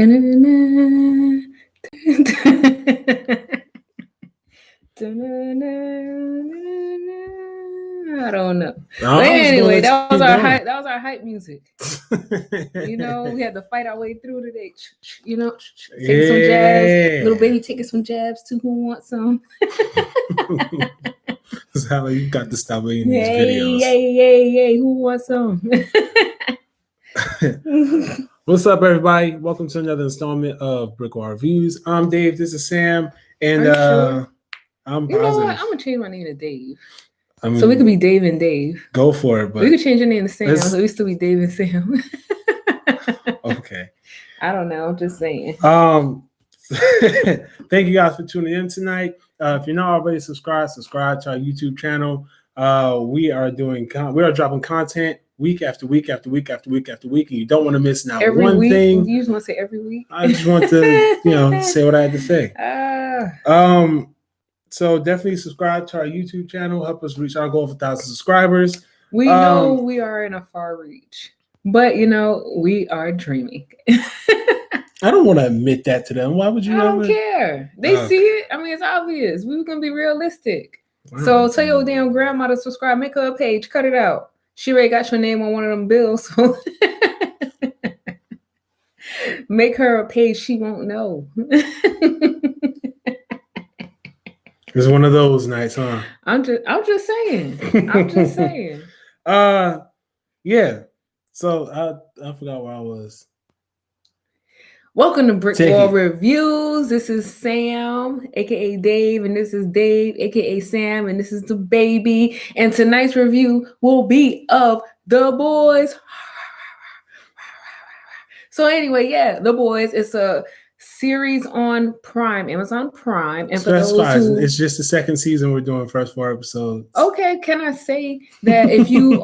I don't know. But anyway, that was our hype music. You know, we had to fight our way through today. You know, taking some jabs. Little baby taking some jabs too. Who wants some? That's how you got to stop reading these videos. Yay. Who wants some? What's up, everybody? Welcome to another installment of BrickWall Reviews. I'm Dave. This is Sam. And sure? I'm positive. You know what? I'm going to change my name to Dave. I mean, so we could be Dave and Dave. Go for it. But we could change your name to Sam, so we still be Dave and Sam. Okay. I don't know. I'm just saying. Thank you guys for tuning in tonight. If you're not already subscribed to our YouTube channel. We are dropping content week after week after week after week after week, and you don't want to miss now every one week? thing. You just want to say every week? I just want to, say what I had to say. So definitely subscribe to our YouTube channel. Help us reach our goal of 1,000 subscribers. We know we are in a far reach, but we are dreaming. I don't want to admit that to them. Why would you? I don't care. They see it. I mean, it's obvious. We were gonna be realistic. So tell your damn grandma to subscribe. Make her a page. Cut it out. She already got your name on one of them bills. So make her a page. She won't know. It's one of those nights, huh? I'm just saying. Yeah. So I forgot where I was. Welcome to BrickWall Reviews. This is Sam, aka Dave, and this is Dave, aka Sam, and this is the baby. And tonight's review will be of The Boys. So anyway, The Boys. It's a series on Prime, Amazon Prime. And for those who, it's just the second season. We're doing first 4 episodes. Okay, can I say that if you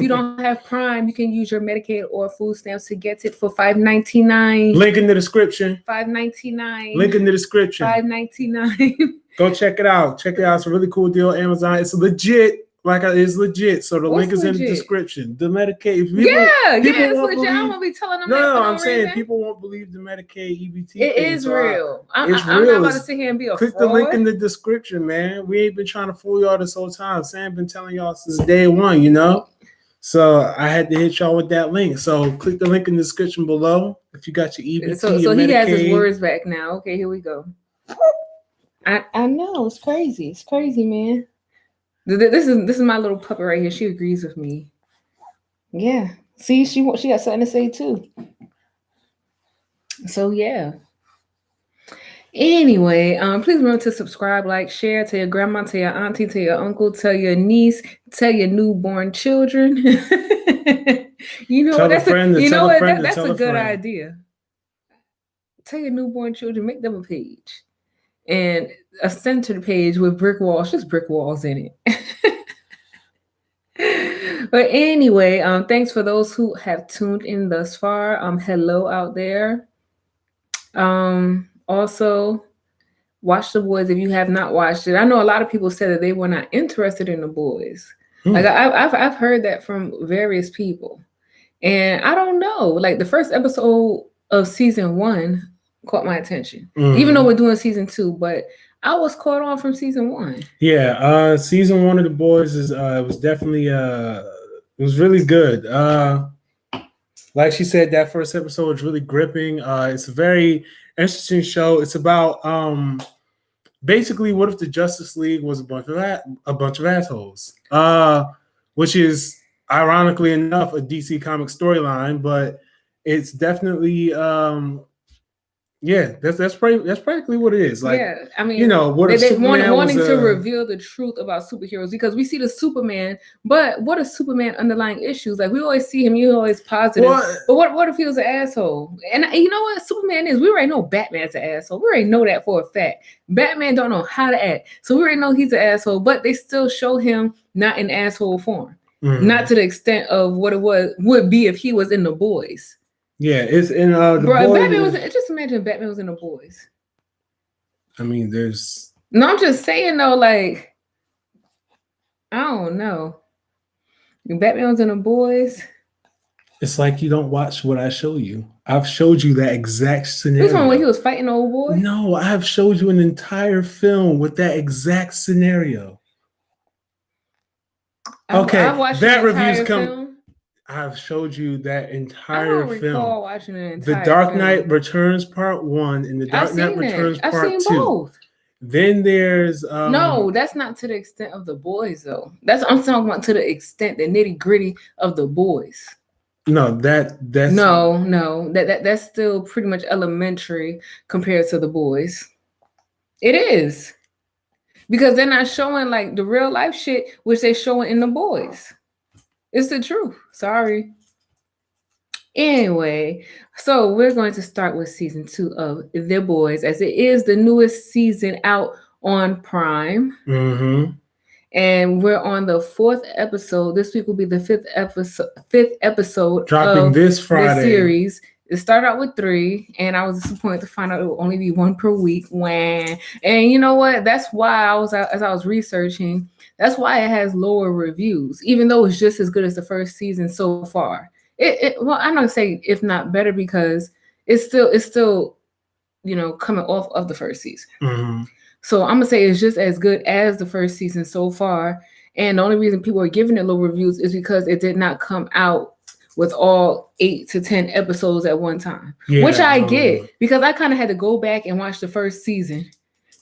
don't have Prime, you can use your Medicaid or food stamps to get it for $5.99. Link in the description. $5.99. Link in the description. $5.99. Go check it out. It's a really cool deal. Amazon. It's legit. It's legit. So the link is in the description. The Medicaid. It's legit. I don't want to be telling them. No, I'm saying people won't believe the Medicaid EBT. It is real. I'm not about to sit here and be a click fraud. the link in the description, man. We ain't been trying to fool y'all this whole time. Sam been telling y'all since day one, So I had to hit y'all with that link. So click the link in the description below if you got your EBT. So he has his words back now. Okay, here we go. I know it's crazy. It's crazy, man. This is my little puppet right here. She agrees with me. Yeah. See, she got something to say too. So yeah. Anyway, please remember to subscribe, like, share, tell your grandma, tell your auntie, tell your uncle, tell your niece, tell your newborn children. That's a good idea. Tell your newborn children, make them a page. And a center page with brick walls, just brick walls in it. But anyway, thanks for those who have tuned in thus far. Hello out there. Also, watch The Boys if you have not watched it. I know a lot of people said that they were not interested in The Boys. Like I've heard that from various people, and I don't know. Like the first episode of season 1 caught my attention, even though we're doing season 2, but I was caught on from season 1. Yeah, season 1 of The Boys was definitely it was really good. Like she said, that first episode was really gripping. It's a very interesting show. It's about basically what if the Justice League was a bunch of assholes, which is ironically enough a DC comic storyline, but it's definitely that's practically what it is. Like, I mean, what if Superman wanting to reveal the truth about superheroes, because we see the Superman, but what are Superman underlying issues? Like we always see him, you're always positive, but what if he was an asshole? And you know what Superman is? We already know Batman's an asshole. We already know that for a fact. Batman don't know how to act, so we already know he's an asshole. But they still show him not in asshole form, not to the extent of what it would be if he was in The Boys. Yeah, it's in the Boys. Batman was. Just imagine Batman was in The Boys. I mean, there's. No, I'm just saying though. Like, I don't know. If Batman was in The Boys, It's like you don't watch what I show you. I've showed you that exact scenario. This one when he was fighting the old boy? No, I have showed you an entire film with that exact scenario. Okay, I've watched that the entire review's come. film. I've showed you that entire I don't film. recall watching the entire The Dark film. Knight Returns Part 1 and The Dark Knight Returns Part 2. I've seen both. Then there's no, that's not to the extent of The Boys though. I'm talking about to the extent, the nitty-gritty of The Boys. No, that's that's still pretty much elementary compared to The Boys. It is. Because they're not showing like the real life shit which they showing in The Boys. It's the truth. Sorry. Anyway, so we're going to start with season 2 of The Boys, as it is the newest season out on Prime. Mm-hmm. And we're on the 4th episode. This week will be the 5th episode dropping of this Friday. The series. It started out with 3, and I was disappointed to find out it will only be 1 per week. And you know what? That's why as I was researching, that's why it has lower reviews, even though it's just as good as the first season so far. Well, I'm not saying if not better, because it's still coming off of the first season. Mm-hmm. So I'm gonna say it's just as good as the first season so far. And the only reason people are giving it low reviews is because it did not come out with all 8 to 10 episodes at one time, which I get, because I kind of had to go back and watch the first season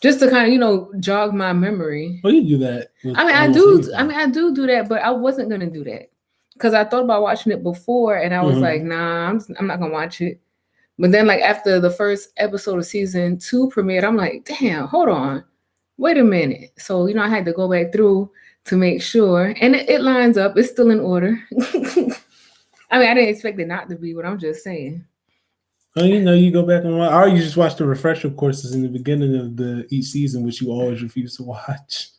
just to kind of jog my memory. Well, you do that. I do that, but I wasn't gonna do that because I thought about watching it before, and I was like, nah, I'm not gonna watch it. But then, like, after the first episode of season 2 premiered, I'm like, damn, hold on, wait a minute. So I had to go back through to make sure, and it lines up. It's still in order. I mean, I didn't expect it not to be, but I'm just saying. Oh, you go back and watch, or you just watch the refresher courses in the beginning of each season, which you always refuse to watch,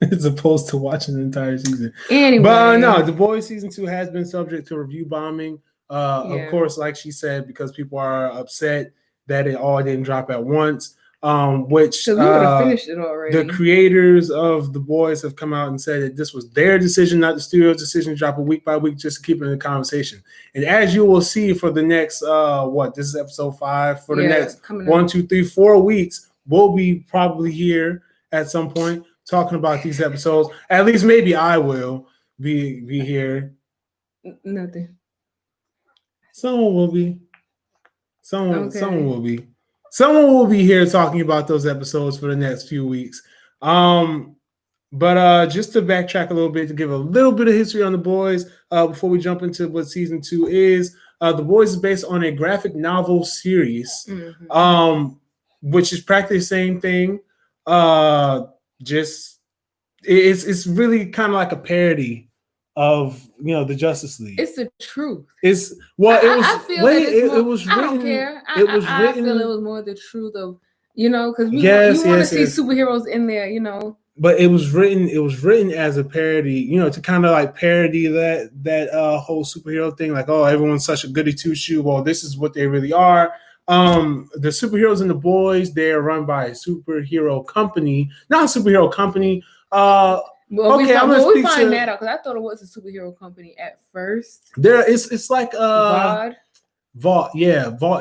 as opposed to watching the entire season. Anyway, but no, The Boys season 2 has been subject to review bombing. Of course, like she said, because people are upset that it all didn't drop at once. Which we would have finished it already. The creators of The Boys have come out and said that this was their decision, not the studio's decision, to drop it week by week just to keep it in the conversation. And as you will see for the next this is episode 5, for the next 1, 2, 3, 4 weeks, we'll be probably here at some point talking about these episodes. At least maybe I will be here. Nothing. Someone will be. Someone will be. Someone will be here talking about those episodes for the next few weeks. But just to backtrack a little bit, to give a little bit of history on The Boys before we jump into what season 2 is. The Boys is based on a graphic novel series, which is practically the same thing. Just it's really kind of like a parody of the Justice League. It's the truth. It was written. I don't care. It was written. I feel it was more the truth of because you want to see superheroes in there, But it was written as a parody, to kind of like parody that whole superhero thing, like, oh, everyone's such a goody two shoe. Well, this is what they really are. The superheroes in The Boys, they are run by a superhero company, not a superhero company. We find that out because I thought it was a superhero company at first. It's like Vault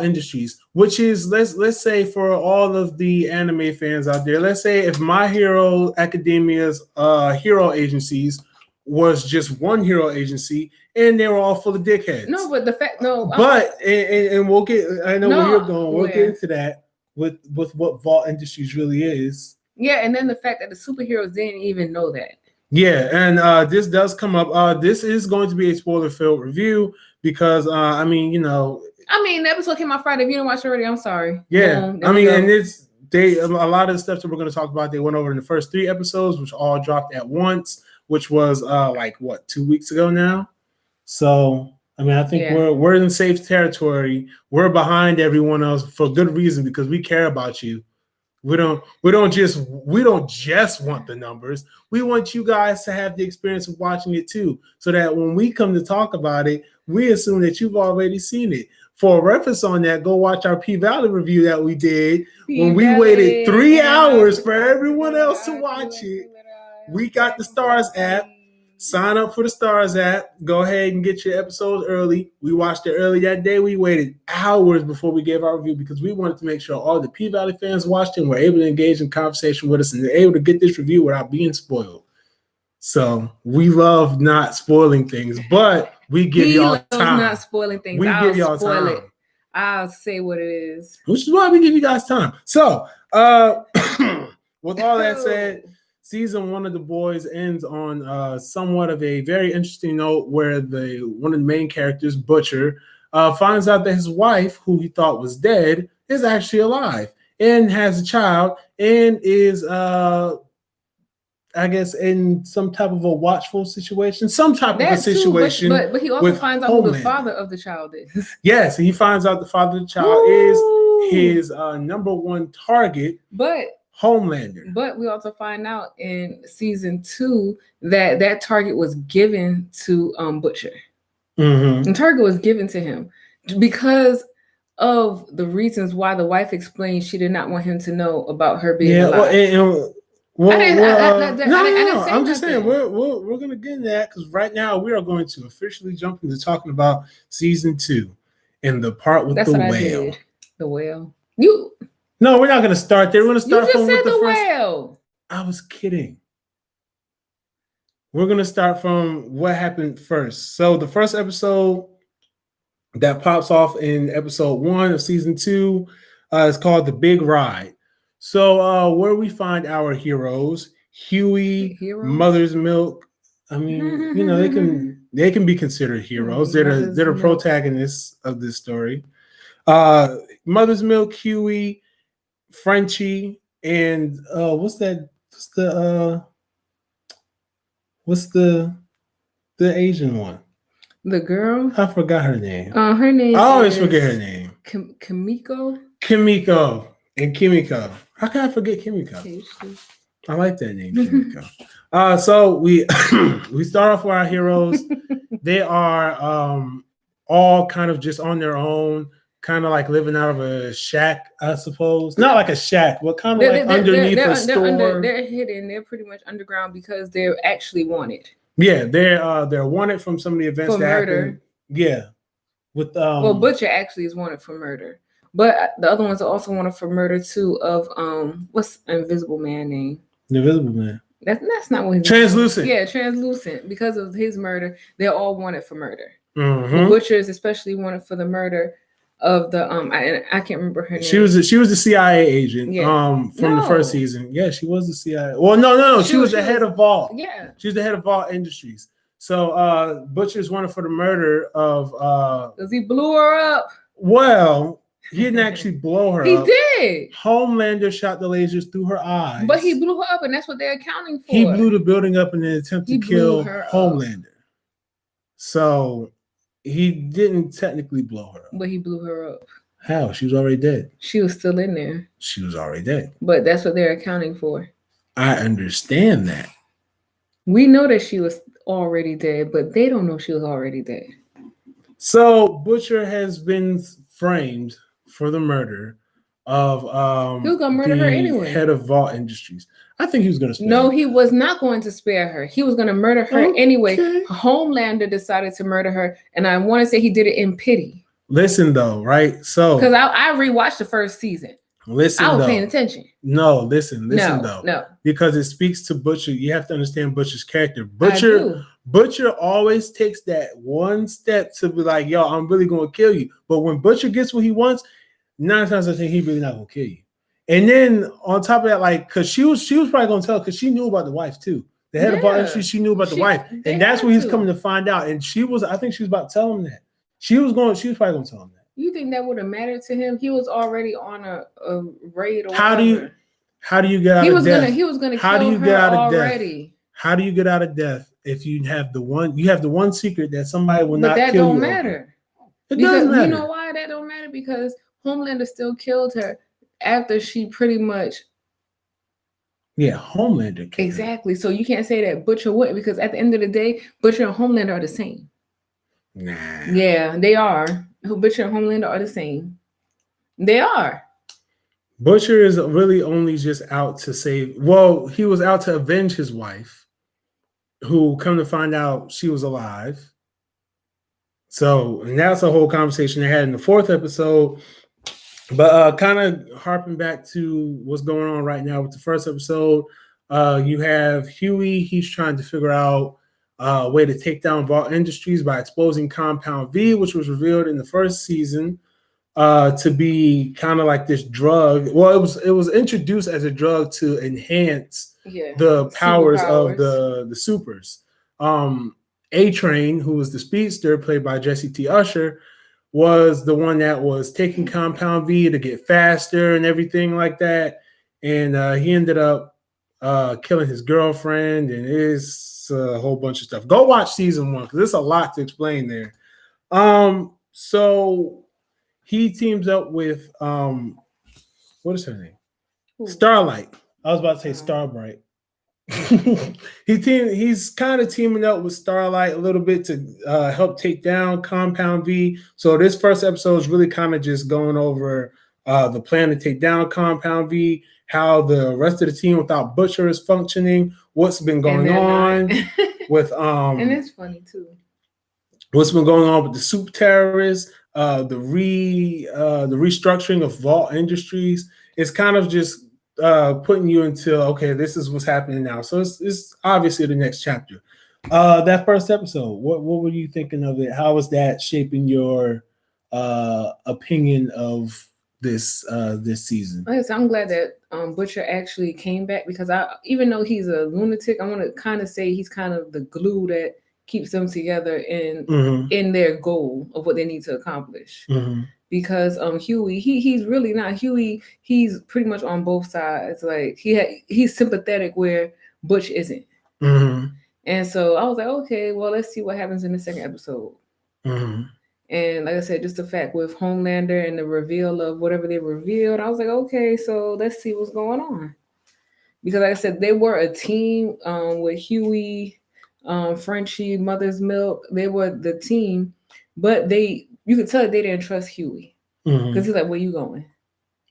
Industries, which is let's say for all of the anime fans out there, let's say if My Hero Academia's hero agencies was just one hero agency and they were all full of dickheads. No, but and we'll get. I know where you're going. We'll get into that with what Vault Industries really is. Yeah, and then the fact that the superheroes didn't even know that. Yeah, and this does come up. This is going to be a spoiler-filled review because, the episode came out Friday. If you didn't watch it already, I'm sorry. Yeah, and a lot of the stuff that we're going to talk about, they went over in the first 3 episodes, which all dropped at once, which was 2 weeks ago now. So, I think we're in safe territory. We're behind everyone else for good reason because we care about you. We don't just want the numbers. We want you guys to have the experience of watching it too, so that when we come to talk about it, we assume that you've already seen it. For a reference on that, go watch our P-Valley review that we did when we waited 3 hours for everyone else to watch it. We got the Stars app. sign up for the Stars app. Go ahead and get your episodes early. We watched it early that day. We waited hours before we gave our review because we wanted to make sure all the P-Valley fans watched it and were able to engage in conversation with us and they're able to get this review without being spoiled. So we love not spoiling things, but we give y'all time. Not spoiling things. We give y'all time. It. I'll say what it is. Which is why we give you guys time. So, with all that said, season 1 of The Boys ends on somewhat of a very interesting note where one of the main characters, Butcher, finds out that his wife, who he thought was dead, is actually alive and has a child and is I guess in some type of a watchful situation, some type of a situation. Too, but he also finds out who the father of the child is. Yes, he finds out the father of the child is his number one target, but Homelander. But we also find out in season 2 that target was given to Butcher. Mm-hmm. The target was given to him because of the reasons why the wife explained she did not want him to know about her being alive. I'm just saying we're gonna get into that because right now we are going to officially jump into talking about season 2 and the part with the whale. The whale. No, we're not gonna start there. We're gonna start from with the whale. I was kidding. We're gonna start from what happened first. So the first episode that pops off in episode 1 of season 2 is called The Big Ride. So where we find our heroes, Huey, Mother's Milk. I mean, they can be considered heroes. They're the protagonists of this story. Mother's Milk, Huey, Frenchie, and what's the Asian one? The girl? I forgot her name. Her name. I always forget her name. Kimiko. And Kimiko. How can I forget Kimiko? I like that name, Kimiko. So we start off with our heroes. They are all kind of just on their own, kind of like living out of a shack, I suppose. Not like a shack, but kind of underneath a store. They're hidden. They're pretty much underground because they're actually wanted. Yeah, they're wanted from some of the events for murder. Happened. Yeah, with Butcher actually is wanted for murder. But the other ones are also wanted for murder too. Of what's Invisible Man name? The Invisible Man. That's not what he's Translucent. Yeah, Translucent. Because of his murder, they're all wanted for murder. Mm-hmm. The Butcher is especially wanted for the murder of the I can't remember her name. She was the CIA agent from the first season. Yeah, she was the CIA. Well, no. She was the head of Vault. Yeah, she was the head of Vault Industries. So Butcher's wanted for the murder of. Because he blew her up. Well. He didn't actually blow her up. He did. Homelander shot the lasers through her eyes. But he blew her up, and that's what they're accounting for. He blew the building up in an attempt to kill Homelander. So he didn't technically blow her up. But he blew her up. How? She was already dead. She was still in there. She was already dead. But that's what they're accounting for. I understand that. We know that she was already dead, but they don't know she was already dead. So Butcher has been framed for the murder of he was gonna murder her anyway. Head of Vault Industries. I think he was gonna spare her. He was not going to spare her. He was gonna murder her anyway. Homelander decided to murder her, and I want to say he did it in pity. Listen though, right? So because I rewatched the first season. Listen, I was paying attention. No, listen though. No. Because it speaks to Butcher. You have to understand Butcher's character. Butcher always takes that one step to be like, yo, I'm really gonna kill you. But when Butcher gets what he wants, 9 times out of 10, he really not gonna kill you. And then on top of that, like, because she was probably gonna tell, because she knew about the wife too. The head of Vault Industries, she knew about the wife, and that's what he's coming to find out. And I think she was about to tell him that. She was probably gonna tell him that. You think that would have mattered to him? He was already on a raid. Or how do you get out of death? He was gonna kill her already. How do you get out of death if you have the one secret that somebody will not kill you? But that don't matter. It doesn't matter. You know why that don't matter? Because Homelander still killed her after she pretty much. Yeah, Homelander killed exactly. Her. So you can't say that Butcher wouldn't, because at the end of the day, Butcher and Homelander are the same. Nah. Yeah, they are. Butcher and Homelander are the same. They are. Butcher is really only just out to save. Well, he was out to avenge his wife. who come to find out she was alive. So, and that's a whole conversation they had in the 4th episode. But kind of harping back to what's going on right now with the 1st episode, you have Huey. He's trying to figure out a way to take down Vault Industries by exposing Compound V, which was revealed in the 1st season to be kind of like this drug. Well, it was introduced as a drug to enhance the powers of the supers. A-Train, who was the speedster played by Jesse T. Usher, was the one that was taking Compound V to get faster and everything like that. And he ended up killing his girlfriend, and it's a whole bunch of stuff. Go watch season 1 because there's a lot to explain there. So he teams up with what is her name? Starlight. I was about to say Starbright. He's kind of teaming up with Starlight a little bit to help take down Compound V. So this 1st episode is really kind of just going over the plan to take down Compound V, how the rest of the team without Butcher is functioning, what's been going on with and it's funny too. What's been going on with the soup terrorists, the restructuring of Vault Industries. It's kind of just putting you into, okay, this is what's happening now. So it's obviously the next chapter. That 1st episode, what were you thinking of it? How was that shaping your opinion of this season? I'm glad that Butcher actually came back, because even though he's a lunatic, I want to kind of say he's kind of the glue that keeps them together in their goal of what they need to accomplish. Because Huey, he's really not Huey. He's pretty much on both sides. Like he's sympathetic where Butch isn't. And so I was like, okay, well, let's see what happens in the 2nd episode. And like I said, just the fact with Homelander and the reveal of whatever they revealed, I was like, okay, so let's see what's going on. Because like I said, they were a team with Huey, Frenchie, Mother's Milk. They were the team, but you could tell they didn't trust Huey because he's like, where you going?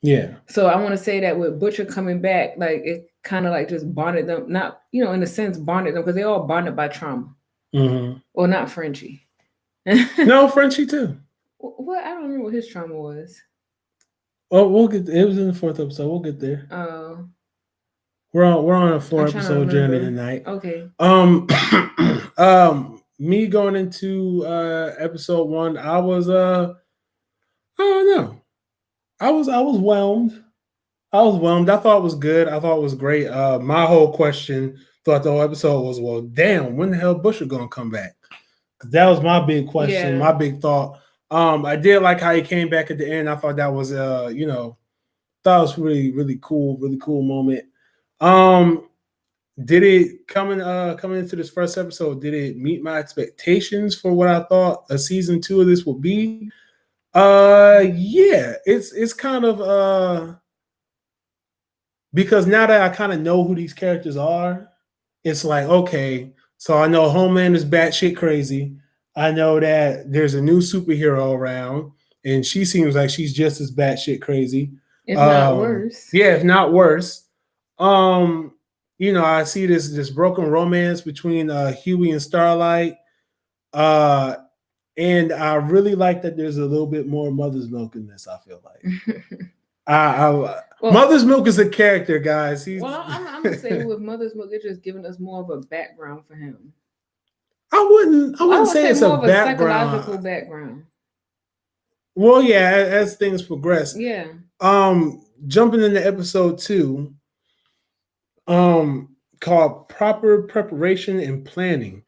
Yeah. So I want to say that with Butcher coming back, like it kind of like just bonded them, not, in a sense, bonded them because they all bonded by trauma. Or not Frenchie. No, Frenchie too. Well, I don't remember what his trauma was. Oh, we'll get. It was in the 4th episode. We'll get there. We're on a 4-episode journey tonight. Okay. Me going into episode 1, I was I don't know. I was whelmed. I thought it was good. I thought it was great. My whole question throughout the whole episode was, well, damn, when the hell Butcher gonna come back? Because that was my big question, my big thought. I did like how he came back at the end. I thought that was thought it was really cool moment. Did it coming into this 1st episode, did it meet my expectations for what I thought a season 2 of this would be? Yeah, it's kind of because now that I kind of know who these characters are, it's like, okay, so I know Homeland is batshit crazy. I know that there's a new superhero around, and she seems like she's just as batshit crazy. If not worse. Yeah, if not worse. I see this broken romance between Huey and Starlight. And I really like that there's a little bit more Mother's Milk in this, I feel like. Mother's Milk is a character, guys. I'm going to say with Mother's Milk, it's just giving us more of a background for him. I wouldn't say it's more a of psychological background. Well, yeah, as things progress. Yeah. Jumping into episode 2, called Proper Preparation and Planning.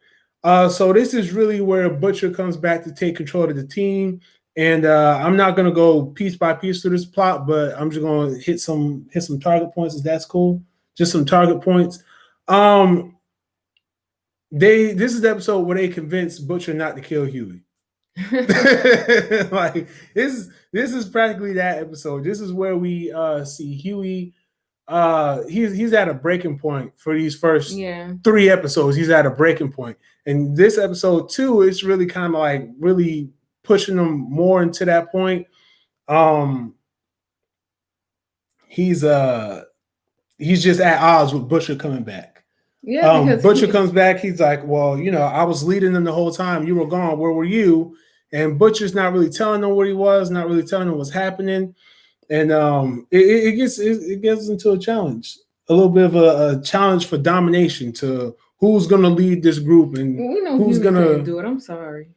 So this is really where Butcher comes back to take control of the team. And I'm not gonna go piece by piece through this plot, but I'm just gonna hit some target points, if that's cool. Just some target points. This is the episode where they convince Butcher not to kill Huey. Like this is practically that episode. This is where we see Huey. He's at a breaking point for these first 3 episodes. He's at a breaking point, and this episode 2 is really kind of like really pushing him more into that point. He's just at odds with Butcher coming back. Yeah, because Butcher comes back. He's like, well, I was leading them the whole time. You were gone. Where were you? And Butcher's not really telling them where he was, not really telling them what's happening. And it gets into a challenge, a little bit of a challenge for domination to who's going to lead this group and who's Huey going to do it. I'm sorry.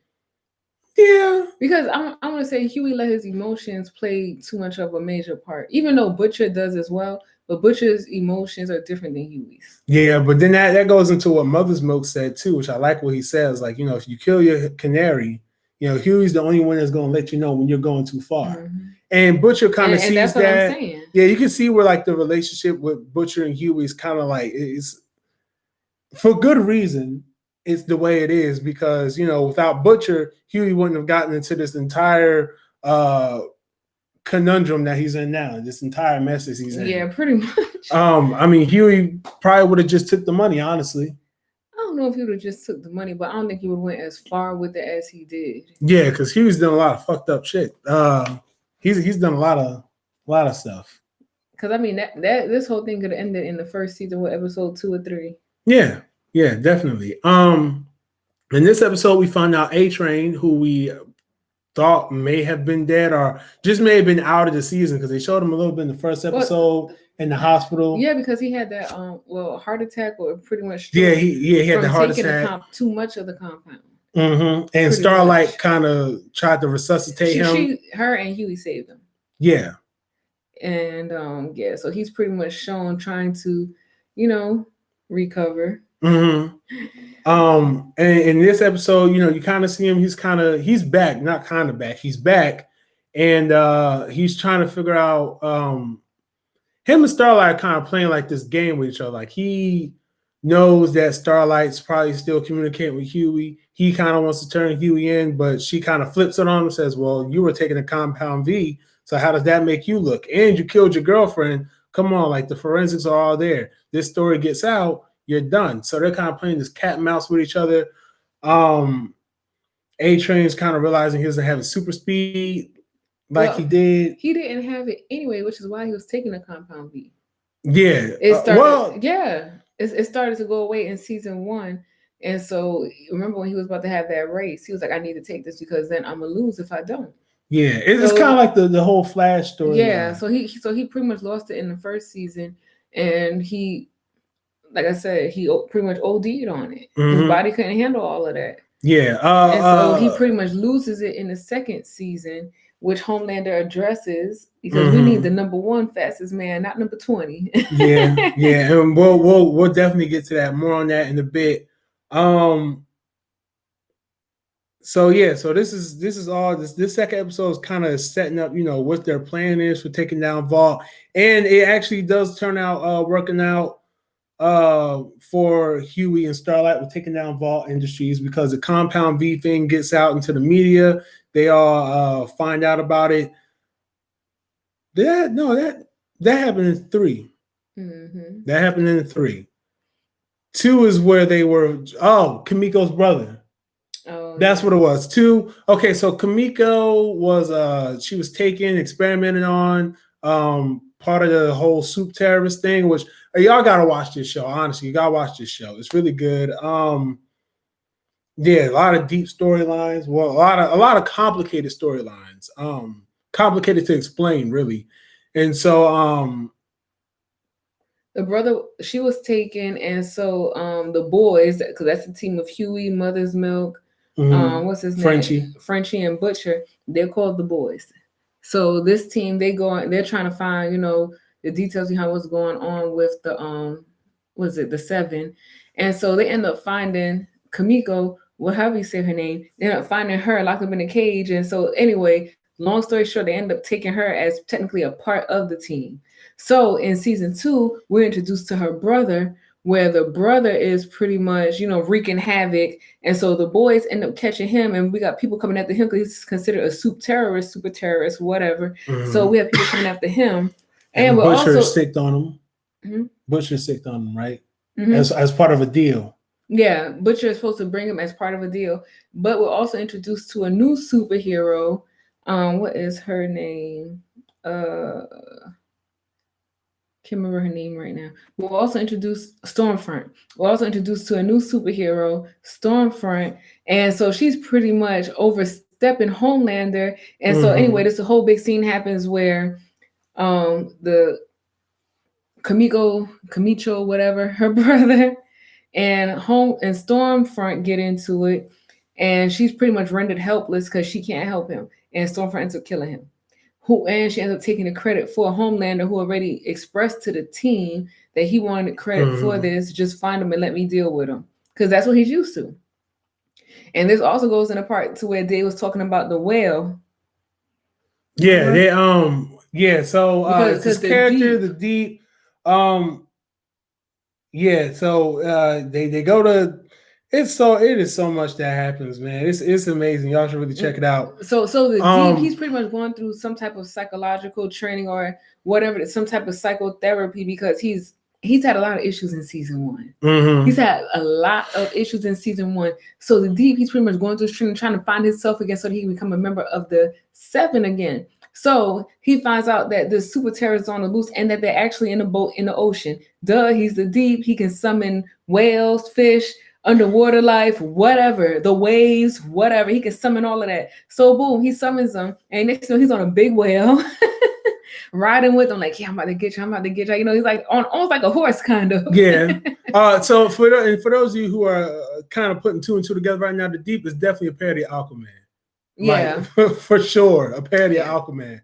Yeah, because I'm gonna say Huey let his emotions play too much of a major part, even though Butcher does as well. But Butcher's emotions are different than Huey's. Yeah, but then that goes into what Mother's Milk said too, which I like what he says. Like, if you kill your canary, Huey's the only one that's going to let you know when you're going too far. Mm-hmm. And Butcher kind of sees that's that. What I'm saying. Yeah, you can see where like the relationship with Butcher and Huey is kind of like it's for good reason. It's the way it is because without Butcher, Huey wouldn't have gotten into this entire conundrum that he's in now, this entire mess that he's in. Yeah, pretty much. I mean, Huey probably would have just took the money, honestly. I don't know if he would have just took the money, but I don't think he would have went as far with it as he did. Yeah, because Huey's done a lot of fucked up shit. He's done a lot of stuff. Because I mean that this whole thing could have ended in the first season with episode 2 or 3. Yeah, definitely. In this episode, we found out A-Train, who we thought may have been dead or just may have been out of the season because they showed him a little bit in the first episode in the hospital. Yeah, because he had that heart attack or pretty much he had the heart attack. Too much of the compound. Mm-hmm. And Starlight kind of tried to resuscitate him. Her and Huey saved him. Yeah. And so he's pretty much shown trying to, recover. Mm-hmm. And in this episode, you kind of see him. He's back, not kind of back. He's back, and he's trying to figure out. Him and Starlight are kind of playing like this game with each other. Like he knows that Starlight's probably still communicating with Huey. He kind of wants to turn Huey in, but she kind of flips it on him and says, "Well, you were taking a compound V, so how does that make you look? And you killed your girlfriend. Come on, like the forensics are all there. This story gets out, you're done." So they're kind of playing this cat and mouse with each other. A-Train's kind of realizing he doesn't have a super speed he did. He didn't have it anyway, which is why he was taking a compound V. Yeah. It started, it started to go away in season 1. And so remember when he was about to have that race, he was like, I need to take this because then I'm going to lose if I don't. Yeah, it's kind of like the whole Flash story. Yeah, so he pretty much lost it in the first season, and he, like I said, he pretty much OD'd on it. Mm-hmm. His body couldn't handle all of that. Yeah, and so he pretty much loses it in the second season, which Homelander addresses because we need the number 1 fastest man, not number 20. yeah, and we'll definitely get to that, more on that in a bit. So this is all this second episode is kind of setting up, what their plan is for taking down Vault, and it actually does turn out working out for Huey and Starlight with taking down Vault Industries because the Compound V thing gets out into the media. They all find out about it. That happened in 3. Mm-hmm. That happened in 3. 2 is where they were. Oh, Kamiko's brother. Oh, that's what it was. 2. Okay, so Kamiko was she was taken, experimented on, part of the whole soup terrorist thing, which y'all gotta watch this show. Honestly, you gotta watch this show. It's really good. Yeah, a lot of deep storylines. Well, a lot of complicated storylines. Complicated to explain, really. And so the brother, she was taken, and so the boys, because that's the team of Huey, Mother's Milk, what's his name? Frenchie and Butcher. They're called the boys. So this team, they're trying to find, the details behind what's going on with the the 7. And so they end up finding Kamiko, however you say her name, they end up finding her locked up in a cage. And so anyway, long story short, they end up taking her as technically a part of the team. So in season 2, we're introduced to her brother, where the brother is pretty much, wreaking havoc. And so the boys end up catching him, and we got people coming after him because he's considered a super terrorist, whatever. Mm-hmm. So we have people coming after him. And Butcher sicked on him. Mm-hmm. Butcher sicked on him, right? Mm-hmm. As part of a deal. Yeah, Butcher is supposed to bring him as part of a deal. But we're also introduced to a new superhero. What is her name? Can't remember her name right now. We'll also introduce Stormfront. We're also introduced to a new superhero, Stormfront, and so she's pretty much overstepping Homelander. And so anyway, this whole big scene happens where the Kamicho, whatever, her brother, and Stormfront get into it, and she's pretty much rendered helpless because she can't help him, and Stormfront ends up killing him. And she ends up taking the credit for Homelander, who already expressed to the team that he wanted credit for this. Just find him and let me deal with him, because that's what he's used to. And this also goes in a part to where Dave was talking about the whale. Yeah, they so it's his character, the Deep. They go to. It is so much that happens, man. It's amazing. Y'all should really check it out. So the Deep, he's pretty much going through some type of psychological training or whatever, some type of psychotherapy, because he's had a lot of issues in season 1. He's had a lot of issues in season 1. So the Deep, he's pretty much going through training, trying to find himself again so that he can become a member of the 7 again. So he finds out that the super terrorists on the loose and that they're actually in a boat in the ocean. He's the Deep. He can summon whales, fish, underwater life, whatever, the waves, whatever. He can summon all of that. So boom, he summons them, and next thing he's on a big whale, riding with them, like, yeah, I'm about to get you. You know, he's like almost like a horse, kind of. Yeah. So for those of you who are kind of putting 2 and 2 together right now, the Deep is definitely a parody of Aquaman. Yeah, like, for sure, a parody of Aquaman.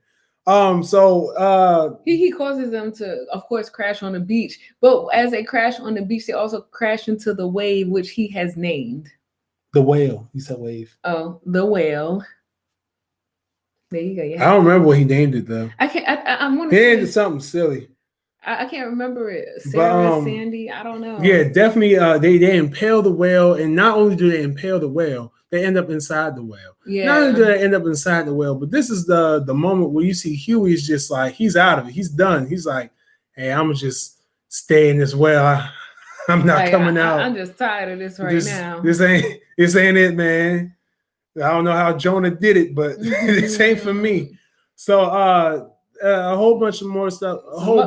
He causes them to, of course, crash on the beach. But as they crash on the beach, they also crash into the wave, which he has named the whale. He said wave. Oh, the whale. There you go. Yeah. I don't remember what he named it though. I can't. I want to. He named it something silly. I can't remember it. Sarah, Sandy. I don't know. Yeah, definitely. They impale the whale, and not only do they impale the whale, they end up inside the whale. Yeah. Not only do they end up inside the whale, but this is the moment where you see Huey's just like, he's out of it. He's done. He's like, hey, I'm gonna just stay in this whale. I'm not coming out. I'm just tired of this now. This ain't it, man. I don't know how Jonah did it, but this ain't for me. So a whole bunch of more stuff.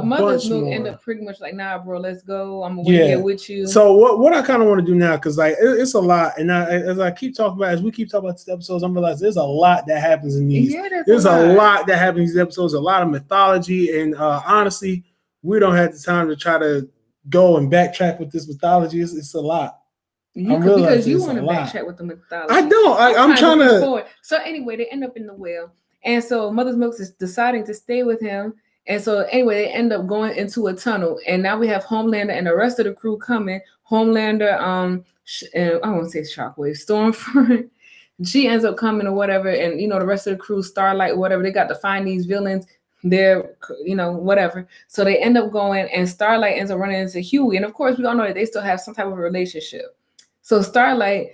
Mother's Milk end up pretty much like, nah, bro, let's go. I'm gonna be here with you. So what I kind of want to do now, because like it's a lot, and as we keep talking about these episodes, I'm realizing there's a lot that happens in these. Yeah, there's a lot that happens in these episodes. A lot of mythology, and honestly, we don't have the time to try to go and backtrack with this mythology. It's a lot. Because you want to backtrack with the mythology. I don't. I'm trying to. So anyway, they end up in the whale. And so Mother's Milk is deciding to stay with him. And so anyway, they end up going into a tunnel. And now we have Homelander and the rest of the crew coming. Homelander, and I won't say Shockwave, Stormfront. She ends up coming or whatever. And, you know, the rest of the crew, Starlight, whatever, they got to find these villains. They're, you know, whatever. So they end up going, and Starlight ends up running into Huey. And of course, we all know that they still have some type of relationship. So Starlight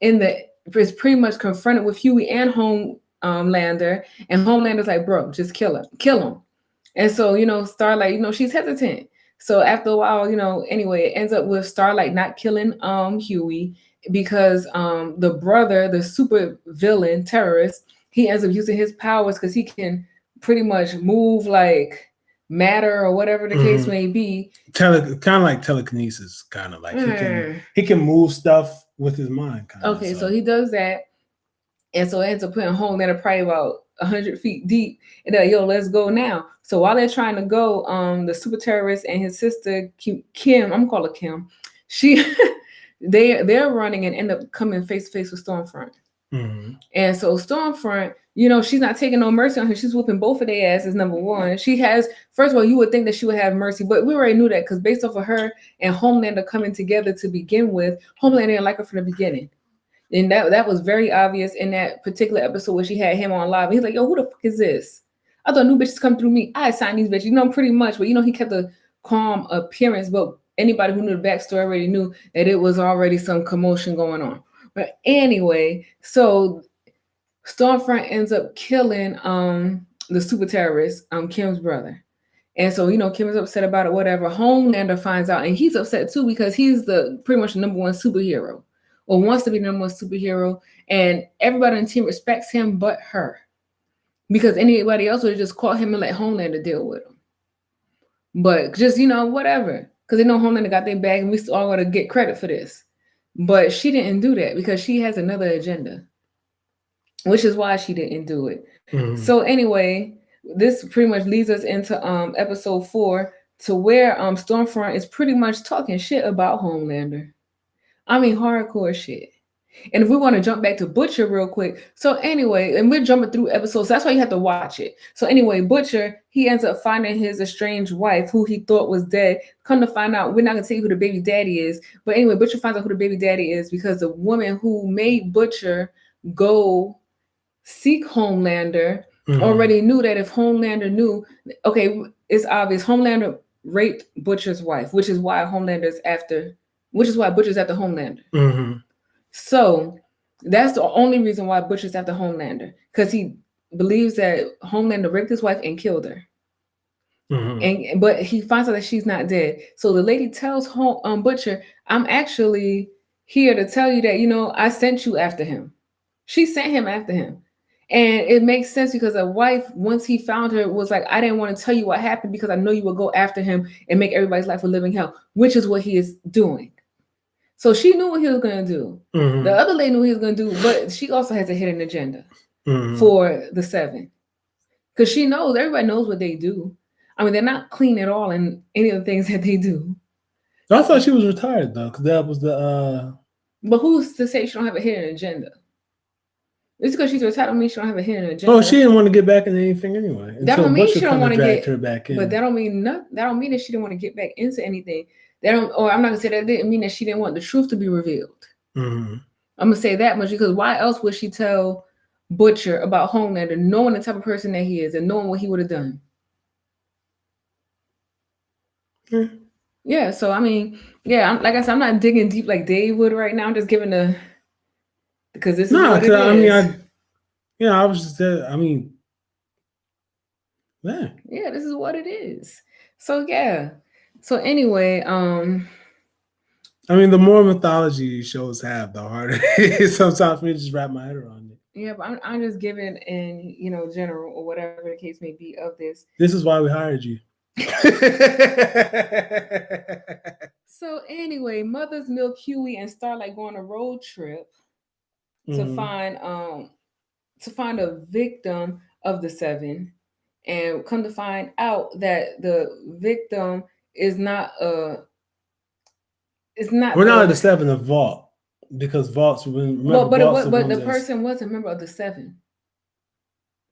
is pretty much confronted with Huey and Homelander, and Homelander's like, bro, just kill him. And so, you know, Starlight, you know, she's hesitant. So after a while, you know, anyway, it ends up with Starlight not killing Huey, because the brother, the super villain terrorist, he ends up using his powers because he can pretty much move like matter or whatever the case may be. Kind of like telekinesis, kind of like he can move stuff with his mind. Okay, so he does that. And so it ends up putting Homelander probably about 100 feet deep. And they're like, yo, let's go now. So while they're trying to go, the super terrorist and his sister, Kim, I'm going to call her Kim, they're running and end up coming face to face with Stormfront. Mm-hmm. And so Stormfront, you know, she's not taking no mercy on her. She's whooping both of their asses, number one. She has, first of all, you would think that she would have mercy, but we already knew that because based off of her and Homelander coming together to begin with, Homelander didn't like her from the beginning. And that was very obvious in that particular episode where she had him on live. He's like, yo, who the fuck is this? I thought new bitches come through me. I signed these bitches, you know, pretty much. But, you know, he kept a calm appearance. But anybody who knew the backstory already knew that it was already some commotion going on. But anyway, so Stormfront ends up killing the super terrorist, Kim's brother. And so, you know, Kim is upset about it, whatever. Homelander finds out, and he's upset too because he's pretty much the number one superhero. Or wants to be the number one superhero, and everybody on the team respects him but her. Because anybody else would have just caught him and let Homelander deal with him. But just, whatever. Because they know Homelander got their bag and we all got to get credit for this. But she didn't do that because she has another agenda, which is why she didn't do it. Mm-hmm. So anyway, this pretty much leads us into episode 4 to where Stormfront is pretty much talking shit about Homelander. I mean, hardcore shit. And if we want to jump back to Butcher real quick, so anyway, and we're jumping through episodes, so that's why you have to watch it. So anyway, Butcher, he ends up finding his estranged wife, who he thought was dead. Come to find out, we're not gonna tell you who the baby daddy is, but anyway, Butcher finds out who the baby daddy is because the woman who made Butcher go seek Homelander already knew that if Homelander knew, okay, it's obvious Homelander raped Butcher's wife, which is why Butcher's after Homelander. Mm-hmm. So that's the only reason why Butcher's after Homelander, because he believes that Homelander raped his wife and killed her. Mm-hmm. But he finds out that she's not dead. So the lady tells Butcher, I'm actually here to tell you that, I sent you after him. She sent him after him. And it makes sense because a wife, once he found her, was like, I didn't want to tell you what happened because I know you would go after him and make everybody's life a living hell, which is what he is doing. So she knew what he was going to do. Mm-hmm. The other lady knew what he was going to do, but she also has a hidden agenda for the 7. Because she knows, everybody knows what they do. I mean, they're not clean at all in any of the things that they do. I thought she was retired, though, because that was the... But who's to say she don't have a hidden agenda? It's because she's retired don't mean she don't have a hidden agenda. Oh, she didn't want to get back into anything anyway. That don't mean she don't want to get her back in. But that don't mean that she didn't want to get back into anything. I'm not gonna say that didn't mean that she didn't want the truth to be revealed. Mm-hmm. I'm gonna say that much because why else would she tell Butcher about Homelander, knowing the type of person that he is and knowing what he would have done? Mm-hmm. Yeah. So I mean, like I said, I'm not digging deep like Dave would right now. I'm just giving because this is what it is. I was just I mean, yeah, this is what it is. So yeah. So anyway, I mean, the more mythology shows have, the harder it is sometimes for me to just wrap my head around it. Yeah, but I'm just giving in, general or whatever the case may be of this. This is why we hired you. So anyway, Mother's Milk, Huey, and Starlight go on a road trip to find a victim of the 7, and come to find out that the victim is not We're not the 7 of Vault, because Vault's but the person was a member of the 7.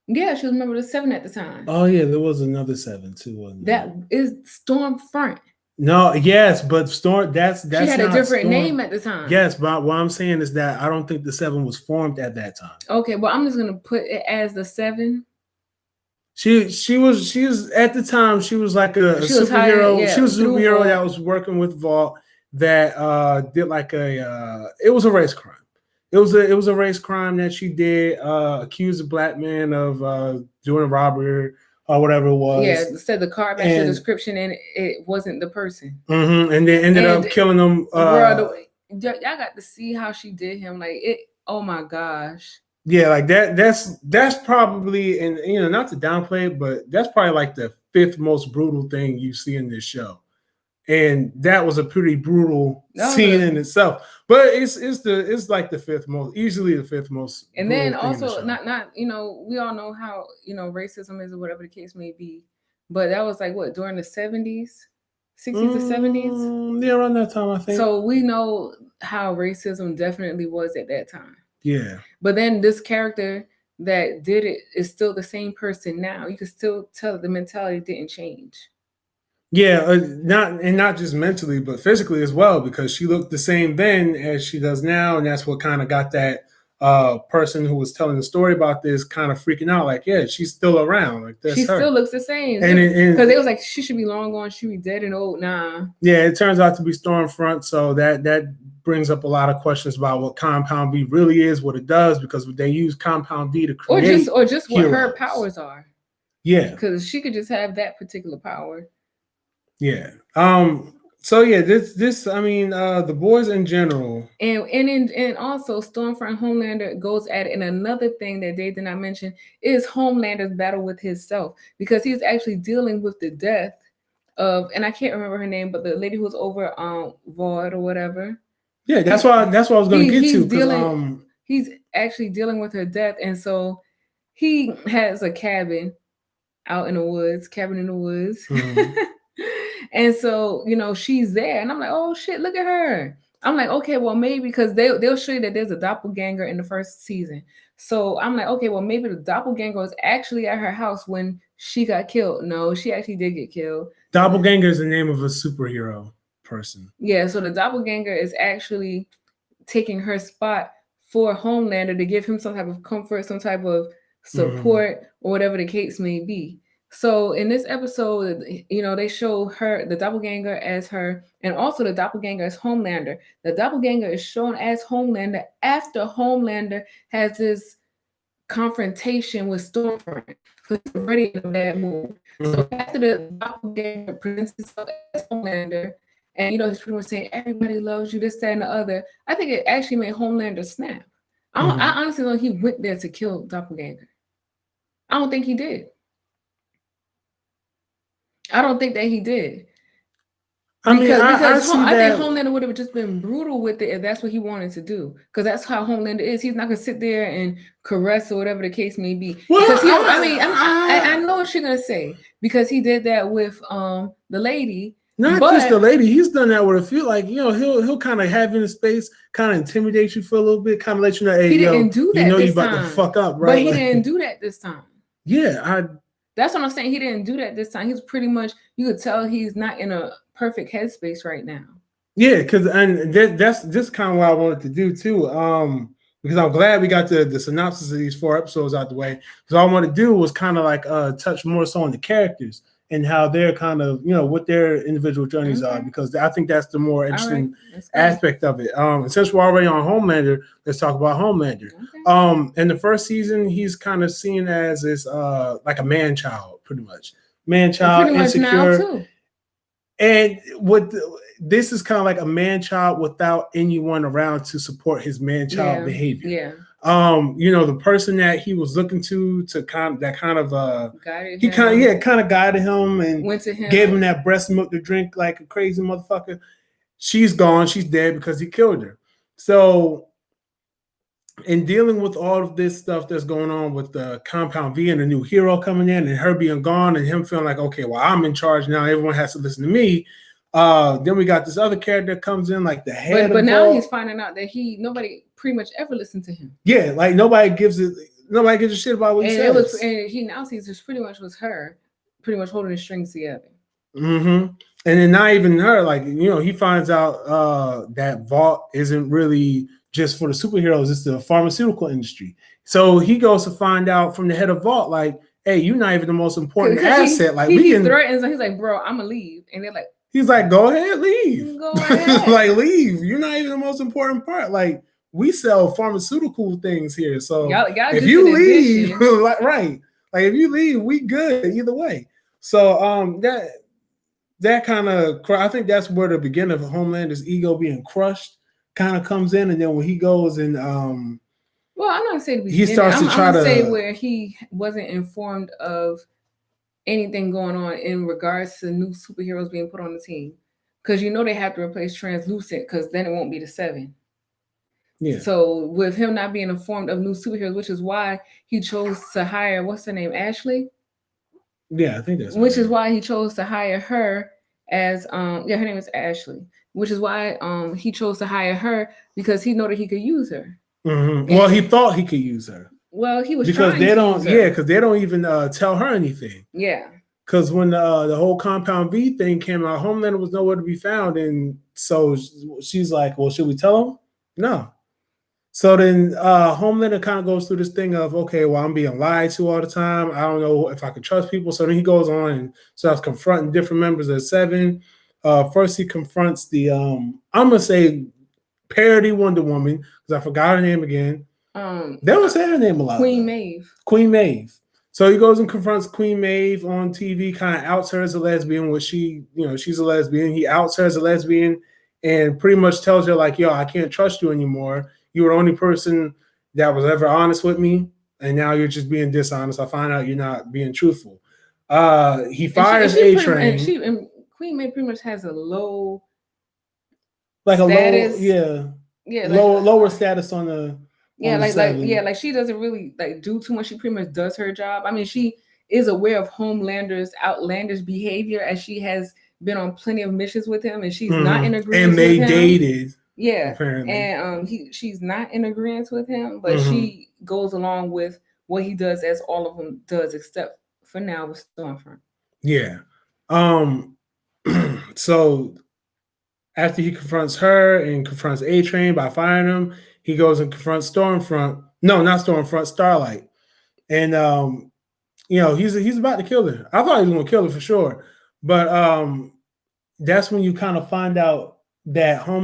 Yeah, she was a member of the 7 at the time. Oh yeah, there was another 7 too, wasn't there? That is Stormfront. No, yes, but Storm. That's she had a different name at the time. Yes, but what I'm saying is that I don't think the 7 was formed at that time. Okay, well I'm just gonna put it as the 7. She was at the time. She was like a superhero. She was a superhero that was working with Vault that did like it was a race crime. It was a race crime that she did. Accused a black man of doing a robbery or whatever it was. Yeah, said the car matched the description and it wasn't the person. Mm-hmm, and they ended up killing him. Y'all got to see how she did him. Like it. Oh my gosh. Yeah, like that. That's probably, and not to downplay it, but that's probably like the 5th most brutal thing you see in this show, and that was a pretty brutal scene in itself. But it's like the 5th most, easily the 5th most. And then also not we all know how racism is or whatever the case may be, but that was like what, during the 70s, 60s or 70s. Yeah, around that time I think. So we know how racism definitely was at that time. Yeah. But then this character that did it is still the same person now. You can still tell that the mentality didn't change. Yeah, not just mentally, but physically as well, because she looked the same then as she does now, and that's what kind of got that person who was telling the story about this kind of freaking out. Like, yeah, she's still around. Like, that's she her. Still looks the same. Because it was like she should be long gone, she be dead and old. Nah. Yeah, it turns out to be Stormfront, so that brings up a lot of questions about what Compound V really is, what it does, because they use Compound V to create or just what her powers are. Yeah, because she could just have that particular power. Yeah. So yeah, this I mean, the boys in general, and also Stormfront Homelander goes at it. And another thing that they did not mention is Homelander's battle with himself, because he's actually dealing with the death and I can't remember her name, but the lady who was over Vaught or whatever. Yeah, that's what I was going to get to, because he's actually dealing with her death, and so he has a cabin in the woods. Mm-hmm. And so, she's there, and I'm like, oh shit, look at her. I'm like, okay, well, maybe because they'll show you that there's a doppelganger in the first season. So I'm like, okay, well, maybe the doppelganger was actually at her house when she got killed. No, she actually did get killed. Doppelganger is the name of a superhero person. Yeah, so the doppelganger is actually taking her spot for Homelander to give him some type of comfort, some type of support, or whatever the case may be. So in this episode, they show her, the doppelganger, as her, and also the doppelganger as Homelander. The doppelganger is shown as Homelander after Homelander has this confrontation with Stormfront. So he's already in a bad mood. So after the doppelganger presents himself as Homelander, and he's pretty much saying everybody loves you, this, that, and the other, I think it actually made Homelander snap. I honestly don't think he went there to kill doppelganger. I don't think he did. I don't think that he did. I think Homelander would have just been brutal with it if that's what he wanted to do. Because that's how Homelander is. He's not gonna sit there and caress or whatever the case may be. Because I know what you're gonna say. Because he did that with the lady. Not just the lady. He's done that with a few. Like, he'll kind of have in the space, kind of intimidate you for a little bit, kind of let you know, hey, he didn't do that. You about to fuck up, right? But he didn't do that this time. Yeah, that's what I'm saying. He didn't do that this time. He's pretty much, you could tell he's not in a perfect headspace right now. Yeah, that's just kind of what I wanted to do too. Because I'm glad we got the synopsis of these 4 episodes out the way. Because all I want to do was kind of like touch more so on the characters and how they're kind of, what their individual journeys are, because I think that's the more interesting aspect of it. And since we're already on Homelander, let's talk about Homelander. Okay. In the first season, he's kind of seen as this like a man child, pretty much. Man child, insecure. Now too. And this is kind of like a man child without anyone around to support his man child behavior. Yeah. The person that he was looking to kind of guided him and went to him, gave him that breast milk to drink like a crazy motherfucker. She's gone. She's dead because he killed her. So in dealing with all of this stuff that's going on with the Compound V and a new hero coming in and her being gone and him feeling like, okay, well, I'm in charge now. Everyone has to listen to me. Then we got this other character that comes in like the head. But now he's finding out that nobody pretty much ever listened to him. Yeah, like nobody gives a shit about what he says. And he now sees this pretty much was her, pretty much holding the strings together. Mm-hmm. And then not even her, like, he finds out that Vault isn't really just for the superheroes, it's the pharmaceutical industry. So he goes to find out from the head of Vault, like, hey, you're not even the most important asset. He threatens, and he's like, bro, I'm gonna leave. And they're like, he's like, go ahead, leave. Go ahead. Like, leave. You're not even the most important part. Like, we sell pharmaceutical things here. So y'all if you leave, right. Like, if you leave, we good either way. So that kind of, I think that's where the beginning of Homelander's ego being crushed kind of comes in. And then when he goes and well, I'm not gonna say the beginning. He starts to try to say where he wasn't informed of anything going on in regards to new superheroes being put on the team, because they have to replace Translucent, because then it won't be the 7. Yeah. So with him not being informed of new superheroes, which is why he chose to hire, what's her name, Ashley? Yeah, I think that's. Which is why he chose to hire her as her name is Ashley. Which is why he chose to hire her, because he knew that he could use her. Mm-hmm. Well, he thought he could use her. Well, he was because they don't. Yeah, because they don't even tell her anything. Yeah. Because when the whole Compound V thing came out, Homelander was nowhere to be found, and so she's like, "Well, should we tell him?" No. So then Homelander kind of goes through this thing of, okay, well, I'm being lied to all the time. I don't know if I can trust people. So then he goes on and starts confronting different members of 7. First, he confronts the I'm gonna say parody Wonder Woman, because I forgot her name again. They don't say her name a lot. Queen Maeve. Queen Maeve. So he goes and confronts Queen Maeve on TV, kind of outs her as a lesbian, which she's a lesbian. He outs her as a lesbian and pretty much tells her, like, yo, I can't trust you anymore. You were the only person that was ever honest with me, and now you're just being dishonest. I find out you're not being truthful. He fires A-Train. And Queen May pretty much has a low, like status. a low, yeah, lower status on the. Like she doesn't really like do too much. She pretty much does her job. I mean, she is aware of Homelander's outlandish behavior, as she has been on plenty of missions with him, and she's not in agreement. And they dated. Yeah, apparently. And she's not in agreement with him, but she goes along with what he does, as all of them does, except for now with Stormfront. Yeah. So after he confronts her and confronts A-Train by firing him, he goes and confronts Stormfront. No, not Stormfront, Starlight. And he's about to kill her. I thought he was gonna kill her for sure. But that's when you kind of find out that for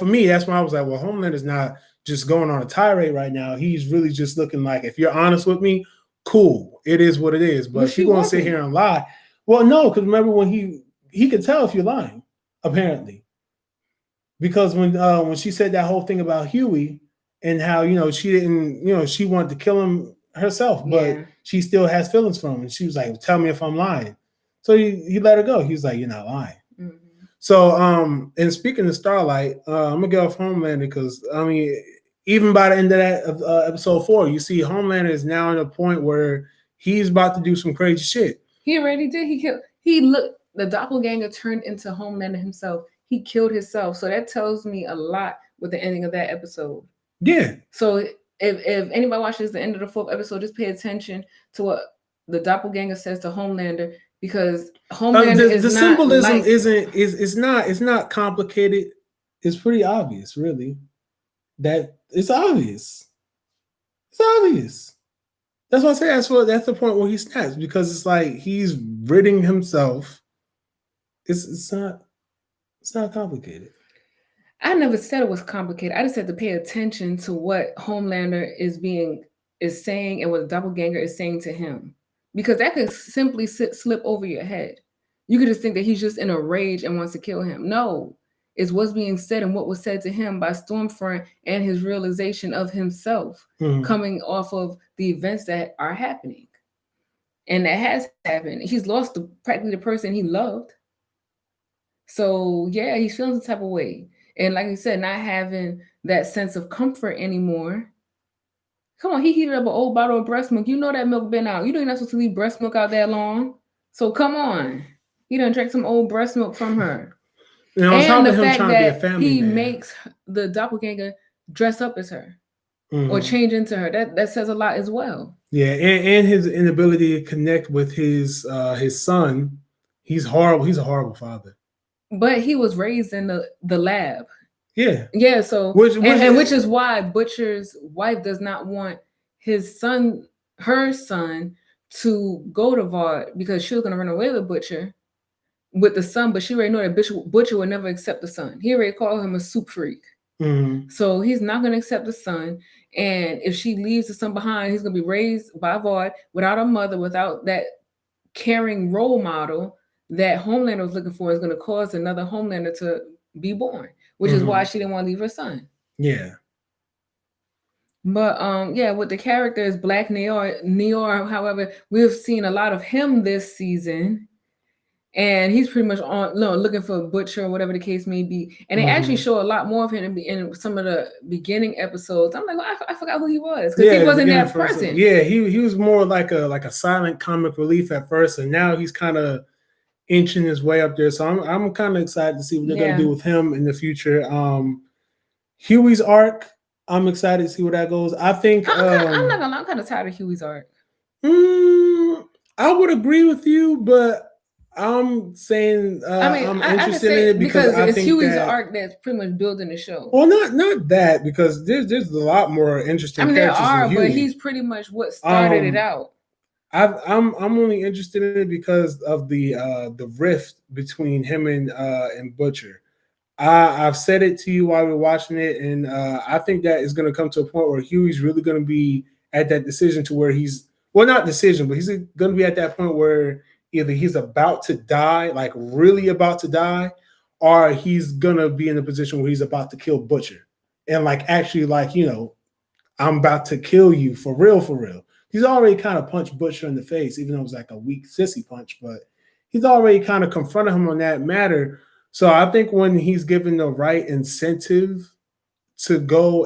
me, that's when I was like, well, Homelander's not just going on a tirade right now. He's really just looking like, if you're honest with me, cool. It is what it is. But if you're going to sit here and lie, well, no, because remember when he could tell if you're lying, apparently. Because when she said that whole thing about Huey and how, she didn't, she wanted to kill him herself, but she still has feelings for him. And she was like, tell me if I'm lying. So he let her go. He was like, you're not lying. So, and speaking of Starlight, I'm gonna get off Homelander because even by the end of that episode 4, you see Homelander is now at a point where he's about to do some crazy shit. He already did. The doppelganger turned into Homelander himself. He killed himself. So that tells me a lot with the ending of that episode. Yeah. So if anybody watches the end of the 4th episode, just pay attention to what the doppelganger says to Homelander. Because Homelander the symbolism it's not complicated. It's pretty obvious, really. That it's obvious. It's obvious. That's why I say that's the point where he snaps, because it's like he's ridding himself. It's not complicated. I never said it was complicated. I just had to pay attention to what Homelander is saying and what the doppelganger is saying to him. Because that could simply slip over your head. You could just think that he's just in a rage and wants to kill him. No, it's what's being said and what was said to him by Stormfront and his realization of himself coming off of the events that are happening. And that has happened. He's lost practically the person he loved. So, yeah, he's feeling some type of way. And like you said, not having that sense of comfort anymore. Come on, he heated up an old bottle of breast milk. You know that milk been out. You know you're not supposed to leave breast milk out that long. So come on. He done drank some old breast milk from her. And the fact that he makes the doppelganger dress up as her or change into her. That says a lot as well. Yeah, and his inability to connect with his son. He's horrible. He's a horrible father. But he was raised in the lab. Yeah. So which is why Butcher's wife does not want her son to go to Vought, because she was going to run away with Butcher with the son, but she already know that Butcher would never accept the son. He already called him a soup freak. So he's not going to accept the son. And if she leaves the son behind, he's going to be raised by Vought without a mother, without that caring role model that Homelander was looking for. Is going to cause another Homelander to be born. Which is why she didn't want to leave her son. Yeah. But with the characters Black Neor, however, we've seen a lot of him this season. And he's pretty much looking for a Butcher or whatever the case may be. And they actually show a lot more of him in some of the beginning episodes. I'm like, well, I forgot who he was, because he wasn't that person. Yeah, he was more like a silent comic relief at first, and now he's kind of inching his way up there. So I'm kind of excited to see what they're going to do with him in the future. Huey's arc, I'm excited to see where that goes. I think I'm kind of tired of Huey's arc. I would agree with you, but I'm saying I'm interested in it because I think Huey's arc that's pretty much building the show. Well, not that, because there's a lot more interesting characters. There are, but he's pretty much what started it out. I'm only interested in it because of the rift between him and Butcher. I've said it to you while we were watching it, and I think that is going to come to a point where Huey's really going to be at that decision to where not decision, but he's going to be at that point where either he's about to die, like really about to die, or he's going to be in a position where he's about to kill Butcher. And I'm about to kill you for real. He's already kind of punched Butcher in the face, even though it was like a weak sissy punch, but he's already kind of confronted him on that matter. So I think when he's given the right incentive to go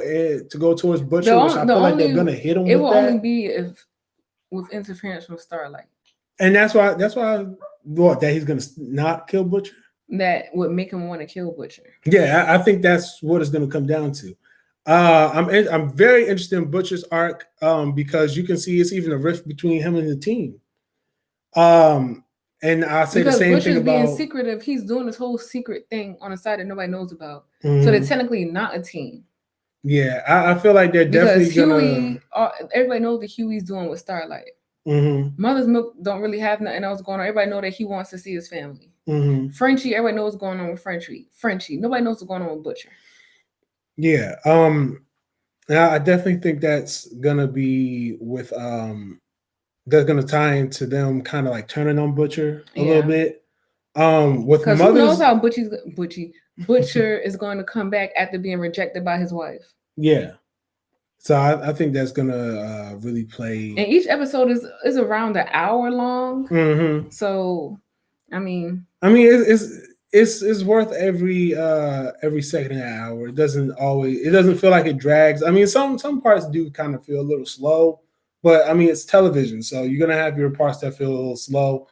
towards Butcher, which I feel like they're gonna hit him with that. It will only be if with interference from Starlight. And that's why that he's gonna not kill Butcher. That would make him want to kill Butcher. Yeah, I think that's what it's gonna come down to. I'm very interested in Butcher's arc because you can see it's even a rift between him and the team. And I say the same thing about being secretive. He's doing this whole secret thing on the side that nobody knows about. So they're technically not a team. Yeah, I feel like they're definitely Huey, everybody knows what Huey's doing with Starlight. Mother's Milk don't really have nothing else going on. Everybody know that he wants to see his family. Frenchie, everybody knows what's going on with Frenchie, nobody knows what's going on with Butcher. Yeah, I definitely think that's gonna be with that's gonna tie into them kind of like turning on Butcher a little bit. With Mother's, who knows how Butcher is going to come back after being rejected by his wife. Yeah. So I think that's gonna really play. And each episode is around an hour long. So, I mean, it's worth every second of an hour. It doesn't feel like it drags. I mean, some parts do kind of feel a little slow, but I mean it's television, so you're gonna have your parts that feel a little slow.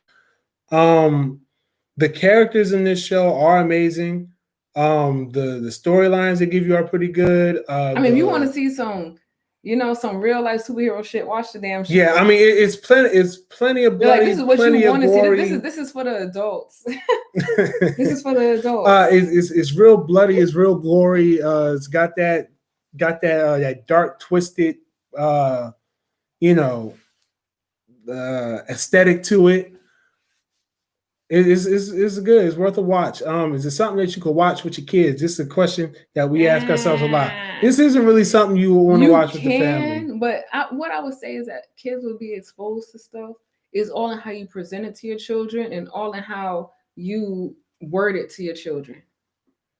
The characters in this show are amazing. The storylines they give you are pretty good. If you want to see some real life superhero shit, watch the damn show. Yeah, I mean it's plenty of bloody, this is what plenty you want to gory. See. This is for the adults. This is for the adults. It's real bloody. It's real gory. It's got that dark, twisted, aesthetic to it. It's good. It's worth a watch. Is it something that you could watch with your kids? This is a question that we ask ourselves a lot. This isn't really something you want to watch with the family. But what I would say is that kids will be exposed to stuff. Is all in how you present it to your children and all in how you word it to your children.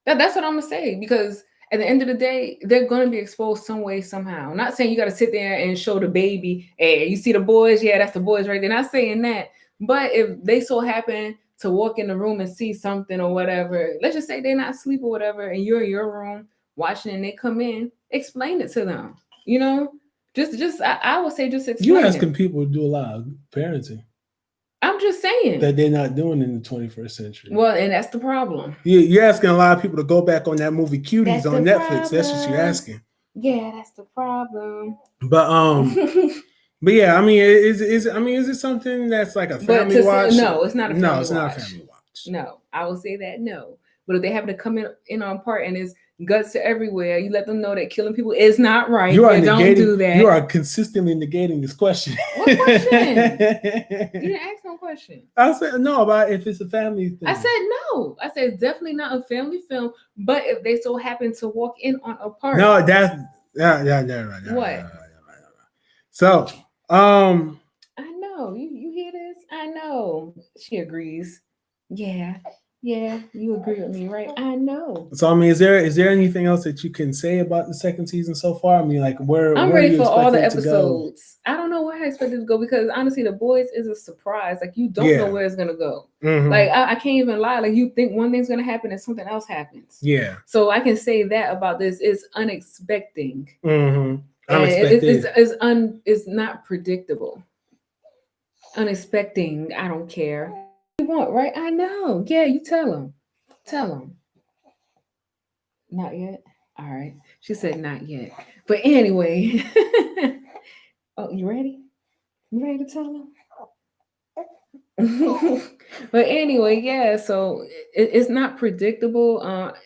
That's what I'm gonna say, because at the end of the day, they're going to be exposed some way, somehow. I'm not saying you got to sit there and show the baby, hey, you see the boys? Yeah, that's the boys right there. Not saying that. But if they so happen to walk in the room and see something or whatever, let's just say they're not asleep or whatever, and you're in your room watching and they come in, explain it to them. I would say just explain. You asking people to do a lot of parenting. I'm just saying that they're not doing in the 21st century. Well, and that's the problem. You're asking a lot of people to go back on that movie Cuties on Netflix. Problem. That's what you're asking. Yeah, that's the problem. But yeah, I mean, is it something that's like a family watch? No, it's not a family watch. No, it's not a family watch. No, I will say that no. But if they happen to come in on part and it's guts to everywhere, you let them know that killing people is not right. Don't do that. You are consistently negating this question. What question? You didn't ask no question. I said no about if it's a family thing. I said no. I said it's definitely not a family film. But if they so happen to walk in on a part, no, that's right. What? So, I know you hear this. I know she agrees. Yeah, you agree with me, right? I know. So I mean, is there anything else that you can say about the second season so far? I mean, like I'm ready for all the episodes. I don't know where I expect it to go because honestly, The Boys is a surprise. Like you don't know where it's gonna go. Like I can't even lie. Like you think one thing's gonna happen and something else happens. Yeah. So I can say that about this. It's unexpected. Unexpected. It's not predictable. Unexpected. I don't care. You want, right? I know. Yeah, you tell them. Not yet. All right. She said not yet. But anyway. Oh, you ready? You ready to tell them? But anyway, yeah. So it's not predictable.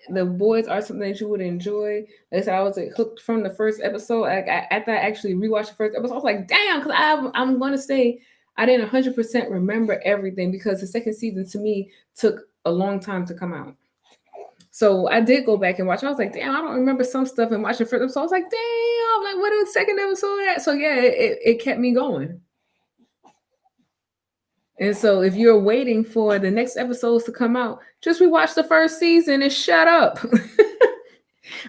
The Boys are something that you would enjoy. Like I said, I was hooked from the first episode. After I actually rewatched the first episode, I was like, damn, because I'm gonna say. I didn't 100% remember everything because the second season to me took a long time to come out. So I did go back and watch. I was like, damn, I don't remember some stuff and watching the first episode. I was like, damn, like what is the second episode at? So yeah, it kept me going. And so if you're waiting for the next episodes to come out, just rewatch the first season and shut up.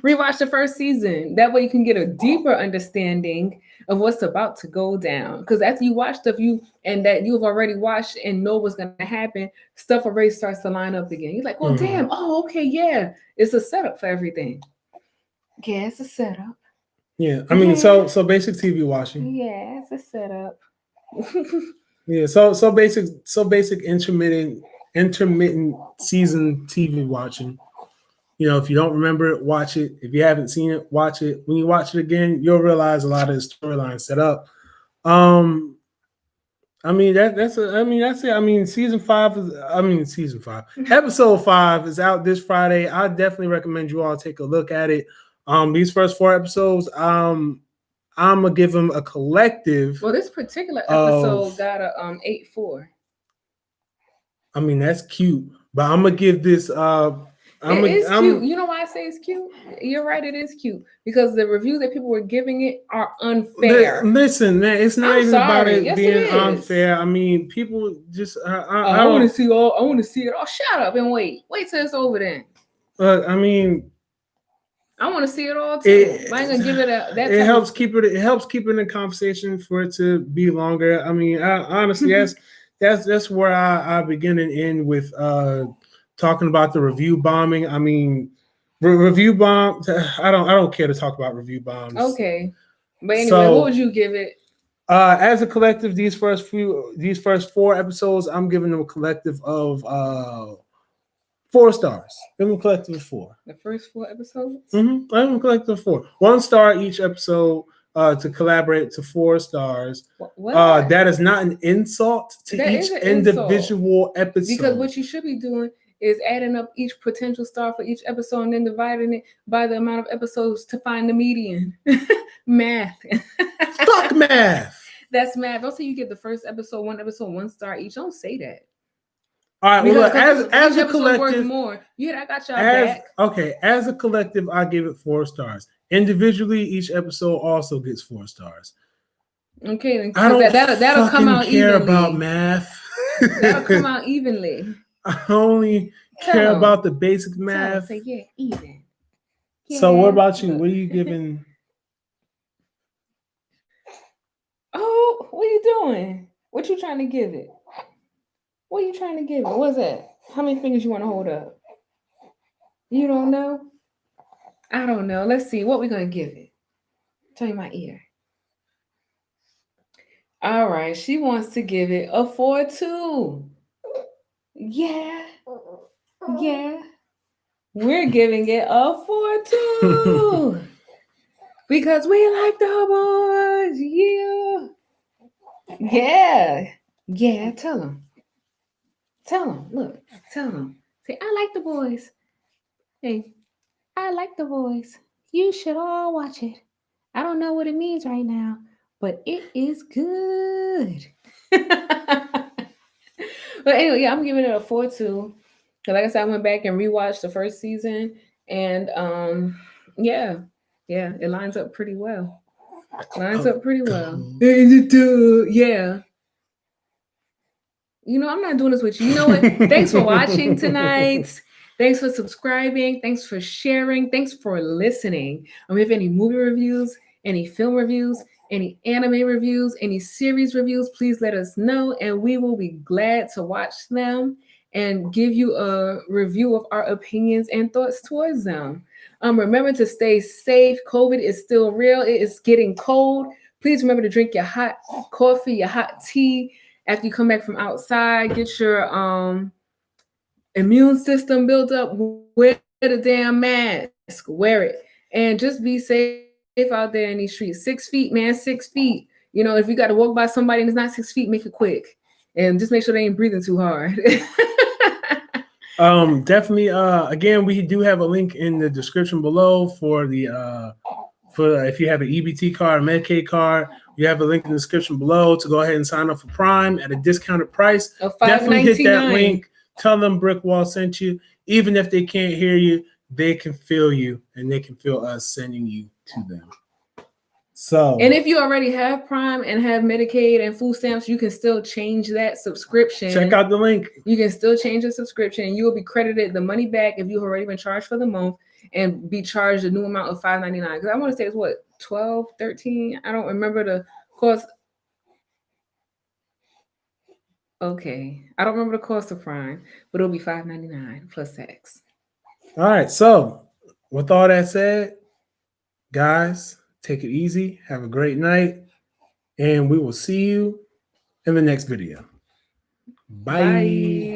Rewatch the first season. That way you can get a deeper understanding of what's about to go down. Because after you watch stuff that you've already watched and know what's gonna happen, stuff already starts to line up again. You're like, oh damn, oh okay, yeah. It's a setup for everything. Yeah, it's a setup. Yeah, I mean, so basic TV watching. Yeah, it's a setup. Yeah, so basic intermittent season TV watching. You know, if you don't remember it, watch it. If you haven't seen it, watch it. When you watch it again, you'll realize a lot of the storyline set up. I mean that's it. I mean season 5 episode 5 is out this Friday. I definitely recommend you all take a look at it. These first 4 episodes, I'm gonna give them a collective. Well, this particular episode got a 8.4. I mean that's cute, but I'm gonna give this. It's cute. You know why I say it's cute? You're right, it is cute because the reviews that people were giving it are unfair. Listen, man, it's not even about it being unfair. I mean, people just. I want to see all. I want to see it all. Shut up and wait. Wait till it's over then. I mean, I want to see it all too. I ain't gonna give it a. It helps keep it. It helps keep it in conversation for it to be longer. I mean, honestly, that's where I begin and end with. Talking about the review bombing. I mean, review bomb. I don't care to talk about review bombs. Okay, but anyway, what would you give it? As a collective, these first 4 episodes, I'm giving them a collective of 4 stars. Give them a collective of 4. The first 4 episodes. I'm a collective of 4. 1 star each episode. To collaborate to 4 stars. What? That is not an insult to each individual episode. Because what you should be doing is adding up each potential star for each episode and then dividing it by the amount of episodes to find the median. Math. Fuck math. That's math. Don't say you get the first episode 1 star each. Don't say that. All right. Well, as a collective, more. Yeah, I got y'all back. Okay, as a collective, I give it 4 stars. Individually, each episode also gets 4 stars. Okay, then that'll come out evenly. Care about math. That'll come out evenly. I only care about the basic math. Say yeah, even. Yeah. So what about you? What are you giving? Oh, what are you doing? What you trying to give it? What are you trying to give it? What's that? How many fingers you want to hold up? You don't know? I don't know. Let's see. What we gonna give it? Tell you my ear. All right. She wants to give it a 4.2. Yeah. Yeah. We're giving it a 4.2. Because we like the boys. Yeah. Yeah. Yeah. Tell them. Tell them. Look. Tell them. Say, I like the boys. Hey. I like the boys. You should all watch it. I don't know what it means right now, but it is good. But anyway, yeah, I'm giving it a 4.2. Like I said, I went back and rewatched the first season, and yeah, it lines up pretty well. Yeah. You know, I'm not doing this with you. You know what? Thanks for watching tonight. Thanks for subscribing. Thanks for sharing. Thanks for listening. If you have any movie reviews, any film reviews, any anime reviews, any series reviews, please let us know, and we will be glad to watch them and give you a review of our opinions and thoughts towards them. Remember to stay safe. COVID is still real. It is getting cold. Please remember to drink your hot coffee, your hot tea after you come back from outside. Get your immune system built up. Wear the damn mask. Wear it. And just be safe out there in these streets. 6 feet, man, 6 feet. You know, if you got to walk by somebody and it's not 6 feet, make it quick. And just make sure they ain't breathing too hard. Definitely. Again, we do have a link in the description below for the for if you have an EBT card, a Medicaid card. You have a link in the description below to go ahead and sign up for Prime at a discounted price. Definitely hit that link. Tell them BrickWall sent you. Even if they can't hear you, they can feel you, and they can feel us sending you to them. So, and if you already have Prime and have Medicaid and food stamps, you can still change that subscription. Check out the link. You can still change the subscription, and you will be credited the money back if you've already been charged for the month. and be charged a new amount of $5.99. Because I want to say it's what, 12, 13? I don't remember the cost. Okay, I don't remember the cost of Prime, but it'll be $5.99 plus tax. All right, so with all that said, guys, take it easy. Have a great night, and we will see you in the next video. Bye.